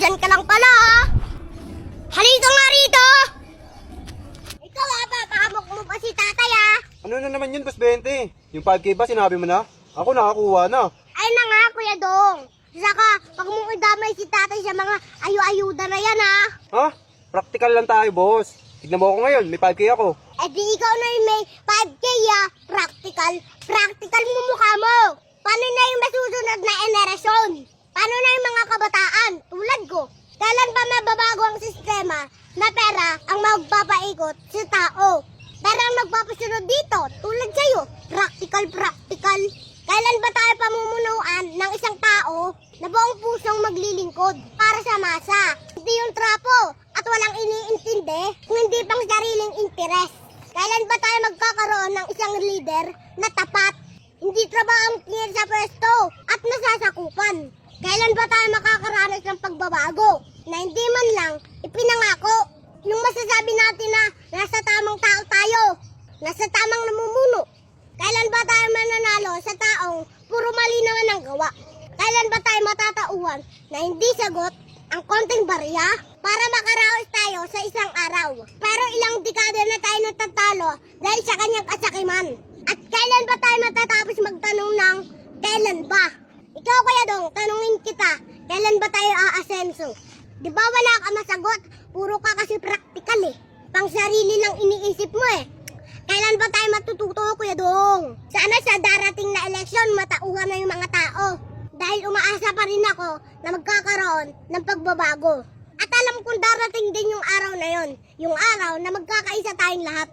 Nandyan ka lang pala ah. Halika nga rito. Ikaw papakamok mo pa si tatay ah. Ano na naman yun, Boss 20? Yung 5K ba sinabi mo na? Ako nakakuha na. Ay na nga, Kuya Dong. Saka, pag mong idamay si tatay sa mga ayu-ayuda na yan ah. Ha? Practical lang tayo, boss. Tignan mo ako ngayon, may 5K ako. Eh di ikaw na yung may 5K ah. Practical. Practical mo mukha mo. Paano na yung masusunod na enerasyon? Paano na yung mga kabataan tulad ko? Kailan ba mababago ang sistema na pera ang magpapaikot sa tao? Pero ang magpapasunod dito, tulad sa'yo, practical. Kailan ba tayo pamumunuan ng isang tao na buong pusong maglilingkod para sa masa? Hindi yung trapo at walang iniintindi kung hindi pang sariling interes. Kailan ba tayo magkakaroon ng isang leader na tapat? Hindi trabahong clear sa pwesto at nasasakupan. Kailan ba tayo makakaranas ng pagbabago na hindi man lang ipinangako? Yung masasabi natin na nasa tamang tao tayo, nasa tamang namumuno. Kailan ba tayo mananalo sa taong puro mali naman ang gawa? Kailan ba tayo matatauhan na hindi sagot ang konting barya para makaraos tayo sa isang araw? Pero ilang dekada na tayo natatalo dahil sa kanyang kasakiman. At kailan ba tayo matatapos magtanong ng kailan ba? Ikaw Kuya Dong, tanungin kita, kailan ba tayo aasenso? Di ba wala ka masagot? Puro ka kasi practical eh. Pang sarili lang iniisip mo eh. Kailan ba tayo matututo, Kuya Dong? Sana sa darating na eleksyon, matauhan na yung mga tao. Dahil umaasa pa rin ako na magkakaroon ng pagbabago. At alam kong darating din yung araw na yon. Yung araw na magkakaisa tayong lahat.